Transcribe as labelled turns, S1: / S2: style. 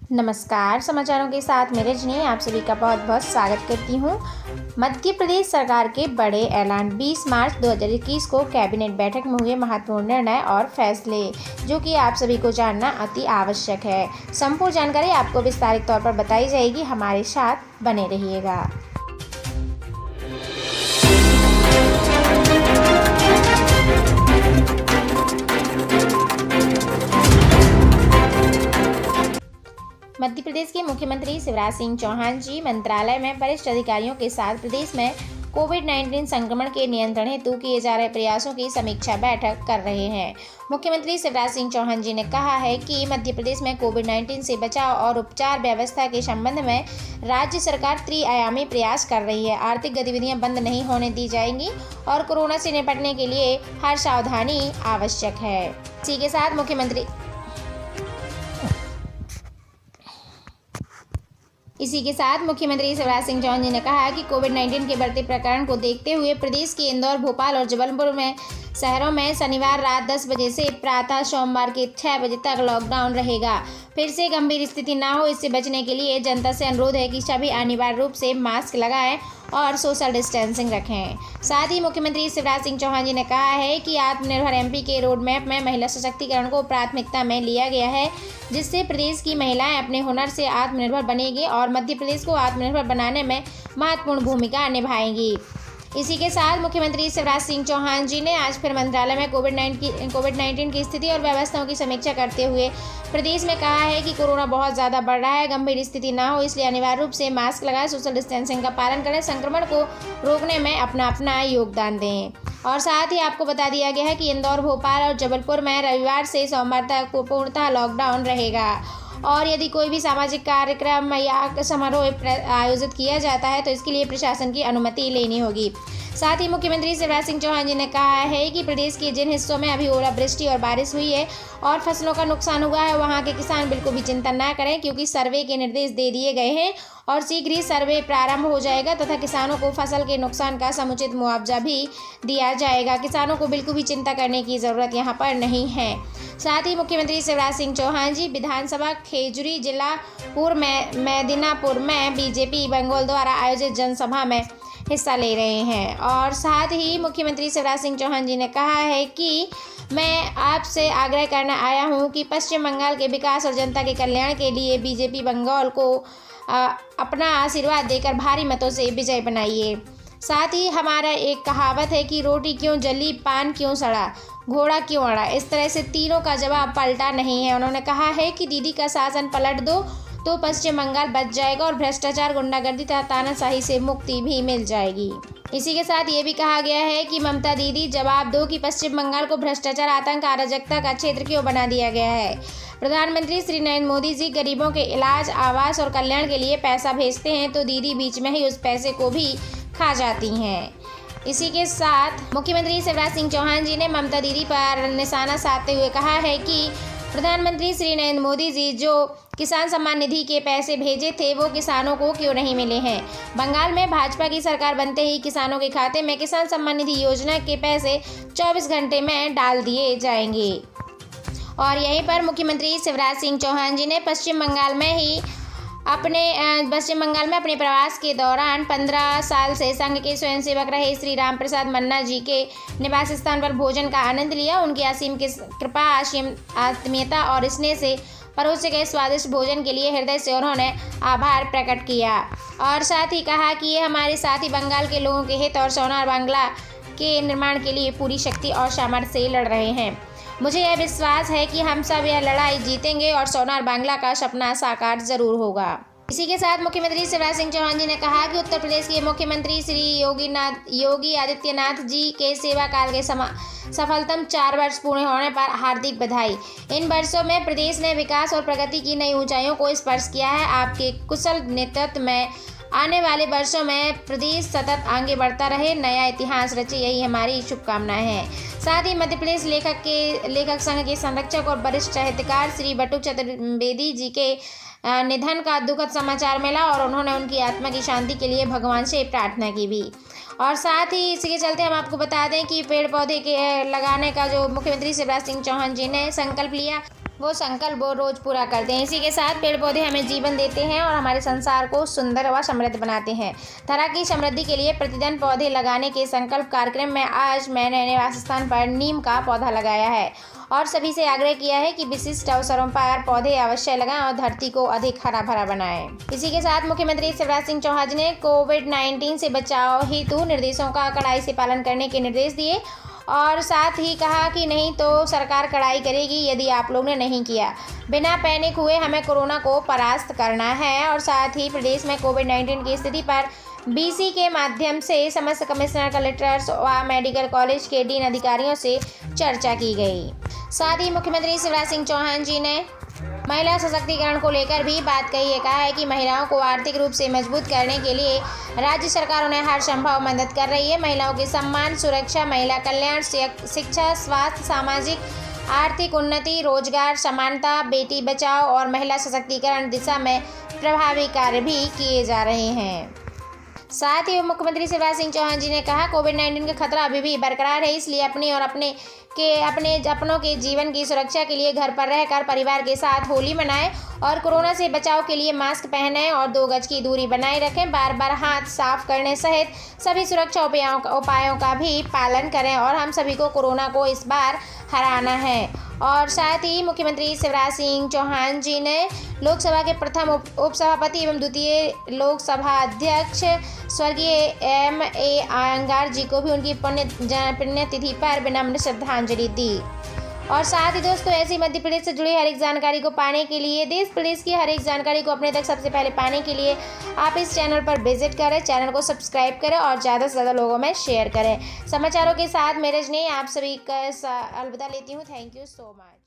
S1: नमस्कार, समाचारों के साथ मैं रजनी आप सभी का बहुत बहुत स्वागत करती हूँ। मध्य प्रदेश सरकार के बड़े ऐलान। 20 मार्च 2021 को कैबिनेट बैठक में हुए महत्वपूर्ण निर्णय और फैसले, जो कि आप सभी को जानना अति आवश्यक है। संपूर्ण जानकारी आपको विस्तारित तौर पर बताई जाएगी, हमारे साथ बने रहिएगा। मध्य प्रदेश के मुख्यमंत्री शिवराज सिंह चौहान जी मंत्रालय में वरिष्ठ अधिकारियों के साथ प्रदेश में कोविड-19 संक्रमण के नियंत्रण हेतु किए जा रहे प्रयासों की समीक्षा बैठक कर रहे हैं। मुख्यमंत्री शिवराज सिंह चौहान जी ने कहा है कि मध्य प्रदेश में कोविड-19 से बचाव और उपचार व्यवस्था के संबंध में राज्य सरकार त्रिआयामी प्रयास कर रही है। आर्थिक गतिविधियां बंद नहीं होने दी जाएंगी और कोरोना से निपटने के लिए हर सावधानी आवश्यक है। इसी के साथ मुख्यमंत्री शिवराज सिंह चौहान जी ने कहा कि कोविड-19 के बढ़ते प्रकरण को देखते हुए प्रदेश के इंदौर, भोपाल और जबलपुर में शहरों में शनिवार रात 10 बजे से प्रातः सोमवार के 6 बजे तक लॉकडाउन रहेगा। फिर से गंभीर स्थिति ना हो, इससे बचने के लिए जनता से अनुरोध है कि सभी अनिवार्य रूप से मास्क लगाएं और सोशल डिस्टेंसिंग रखें। साथ ही मुख्यमंत्री शिवराज सिंह चौहान जी ने कहा है कि आत्मनिर्भर एमपी के रोड मैप में महिला सशक्तिकरण को प्राथमिकता में लिया गया है, जिससे प्रदेश की महिलाएं अपने हुनर से आत्मनिर्भर बनेंगी और मध्य प्रदेश को आत्मनिर्भर बनाने में महत्वपूर्ण भूमिका निभाएंगी। इसी के साथ मुख्यमंत्री शिवराज सिंह चौहान जी ने आज फिर मंत्रालय में कोविड-19 की स्थिति और व्यवस्थाओं की समीक्षा करते हुए प्रदेश में कहा है कि कोरोना बहुत ज़्यादा बढ़ रहा है, गंभीर स्थिति ना हो इसलिए अनिवार्य रूप से मास्क लगाएं, सोशल डिस्टेंसिंग का पालन करें, संक्रमण को रोकने में अपना योगदान दें। और साथ ही आपको बता दिया गया है कि इंदौर, भोपाल और जबलपुर में रविवार से सोमवार तक पूर्णतः लॉकडाउन रहेगा और यदि कोई भी सामाजिक कार्यक्रम या समारोह आयोजित किया जाता है तो इसके लिए प्रशासन की अनुमति लेनी होगी। साथ ही मुख्यमंत्री शिवराज सिंह चौहान जी ने कहा है कि प्रदेश के जिन हिस्सों में अभी ओलावृष्टि और बारिश हुई है और फसलों का नुकसान हुआ है, वहां के किसान बिल्कुल भी चिंता ना करें, क्योंकि सर्वे के निर्देश दे दिए गए हैं और शीघ्र ही सर्वे प्रारंभ हो जाएगा तथा किसानों को फसल के नुकसान का समुचित मुआवजा भी दिया जाएगा। किसानों को बिल्कुल भी चिंता करने की ज़रूरत यहाँ पर नहीं है। साथ ही मुख्यमंत्री शिवराज सिंह चौहान जी विधानसभा खेजूरी जिला मेदिनीपुर में बीजेपी बंगाल द्वारा आयोजित जनसभा में हिस्सा ले रहे हैं। और साथ ही मुख्यमंत्री शिवराज सिंह चौहान जी ने कहा है कि मैं आपसे आग्रह करने आया हूं कि पश्चिम बंगाल के विकास और जनता के कल्याण के लिए बीजेपी बंगाल को अपना आशीर्वाद देकर भारी मतों से विजय बनाइए। साथ ही हमारा एक कहावत है कि रोटी क्यों जली, पान क्यों सड़ा, घोड़ा क्यों अड़ा। इस तरह से तीनों का जवाब पलटा नहीं है। उन्होंने कहा है कि दीदी का शासन पलट दो तो पश्चिम बंगाल बच जाएगा और भ्रष्टाचार, गुंडागर्दी तथा तानाशाही से मुक्ति भी मिल जाएगी। इसी के साथ ये भी कहा गया है कि ममता दीदी जवाब दो कि पश्चिम बंगाल को भ्रष्टाचार, आतंक, अराजकता का क्षेत्र क्यों बना दिया गया है। प्रधानमंत्री श्री नरेंद्र मोदी जी गरीबों के इलाज, आवास और कल्याण के लिए पैसा भेजते हैं तो दीदी बीच में ही उस पैसे को भी खा जाती हैं। इसी के साथ मुख्यमंत्री शिवराज सिंह चौहान जी ने ममता दीदी पर निशाना साधते हुए कहा है कि प्रधानमंत्री श्री नरेंद्र मोदी जी जो किसान सम्मान निधि के पैसे भेजे थे वो किसानों को क्यों नहीं मिले हैं। बंगाल में भाजपा की सरकार बनते ही किसानों के खाते में किसान सम्मान निधि योजना के पैसे 24 घंटे में डाल दिए जाएंगे। और यहीं पर मुख्यमंत्री शिवराज सिंह चौहान जी ने पश्चिम बंगाल में अपने प्रवास के दौरान 15 साल से संघ के स्वयंसेवक रहे श्री राम प्रसाद मन्ना जी के निवास स्थान पर भोजन का आनंद लिया। उनकी असीम कृपा, आत्मीयता और स्नेह से परोसे गए स्वादिष्ट भोजन के लिए हृदय से उन्होंने आभार प्रकट किया और साथ ही कहा कि ये हमारे साथी बंगाल के लोगों के हित और सोनार बांग्ला के निर्माण के लिए पूरी शक्ति और सामर्थ्य से लड़ रहे हैं। मुझे यह विश्वास है कि हम सब यह लड़ाई जीतेंगे और सोनार बांग्ला का सपना साकार जरूर होगा। इसी के साथ मुख्यमंत्री शिवराज सिंह चौहान जी ने कहा कि उत्तर प्रदेश के मुख्यमंत्री श्री योगी आदित्यनाथ जी के सेवा काल के सफलतम 4 वर्ष पूरे होने पर हार्दिक बधाई। इन वर्षों में प्रदेश ने विकास और प्रगति की नई ऊंचाइयों को स्पर्श किया है। आपके कुशल नेतृत्व में आने वाले वर्षों में प्रदेश सतत आगे बढ़ता रहे, नया इतिहास रचे, यही हमारी शुभकामनाएं हैं। साथ ही मध्य प्रदेश लेखक संघ के संरक्षक और वरिष्ठ साहित्यकार श्री बटुक चतुर्वेदी जी के निधन का दुखद समाचार मिला और उन्होंने उनकी आत्मा की शांति के लिए भगवान से प्रार्थना की भी। और साथ ही इसी के चलते हम आपको बता दें कि पेड़ पौधे के लगाने का जो मुख्यमंत्री शिवराज सिंह चौहान जी ने संकल्प लिया वो संकल्प वो रोज पूरा करते हैं। इसी के साथ पेड़ पौधे हमें जीवन देते हैं और हमारे संसार को सुंदर व समृद्ध बनाते हैं। धरा की समृद्धि के लिए प्रतिदिन पौधे लगाने के संकल्प कार्यक्रम में आज मैंने निवास स्थान पर नीम का पौधा लगाया है और सभी से आग्रह किया है कि विशिष्ट अवसरों पर पौधे अवश्य लगाएं और धरती को अधिक हरा भरा बनाएं। इसी के साथ मुख्यमंत्री शिवराज सिंह चौहान ने कोविड-19 से बचाव हेतु निर्देशों का कड़ाई से पालन करने के निर्देश दिए और साथ ही कहा कि नहीं तो सरकार कड़ाई करेगी यदि आप लोग ने नहीं किया। बिना पैनिक हुए हमें कोरोना को परास्त करना है। और साथ ही प्रदेश में कोविड-19 की स्थिति पर बीसी के माध्यम से समस्त कमिश्नर, कलेक्टर्स व मेडिकल कॉलेज के डीन अधिकारियों से चर्चा की गई। साथ ही मुख्यमंत्री शिवराज सिंह चौहान जी ने महिला सशक्तिकरण को लेकर भी बात कही है। कहा है कि महिलाओं को आर्थिक रूप से मजबूत करने के लिए राज्य सरकार उन्हें हर संभव मदद कर रही है। महिलाओं के सम्मान, सुरक्षा, महिला कल्याण, शिक्षा, स्वास्थ्य, सामाजिक आर्थिक उन्नति, रोजगार, समानता, बेटी बचाओ और महिला सशक्तिकरण दिशा में प्रभावी कार्य भी किए जा रहे हैं। साथ ही मुख्यमंत्री शिवराज सिंह चौहान जी ने कहा कोविड-19 का खतरा अभी भी बरकरार है, इसलिए अपनी और अपनों के जीवन की सुरक्षा के लिए घर पर रहकर परिवार के साथ होली मनाएं और कोरोना से बचाव के लिए मास्क पहनें और 2 गज की दूरी बनाए रखें। बार बार हाथ साफ करने सहित सभी सुरक्षा उपायों का भी पालन करें और हम सभी को कोरोना को इस बार हराना है। और साथ ही मुख्यमंत्री शिवराज सिंह चौहान जी ने लोकसभा के प्रथम उपसभापति एवं द्वितीय लोकसभा अध्यक्ष स्वर्गीय M.A. अयंगार जी को भी उनकी पुण्यतिथि पर विनम्र श्रद्धांजलि दी। और साथ ही दोस्तों ऐसी मध्य प्रदेश से जुड़ी हर एक जानकारी को पाने के लिए, देश प्रदेश की हर एक जानकारी को अपने तक सबसे पहले पाने के लिए आप इस चैनल पर विजिट करें, चैनल को सब्सक्राइब करें और ज़्यादा से ज़्यादा लोगों में शेयर करें। समाचारों के साथ मैं रजनी आप सभी का अलविदा लेती हूँ। Thank you so much.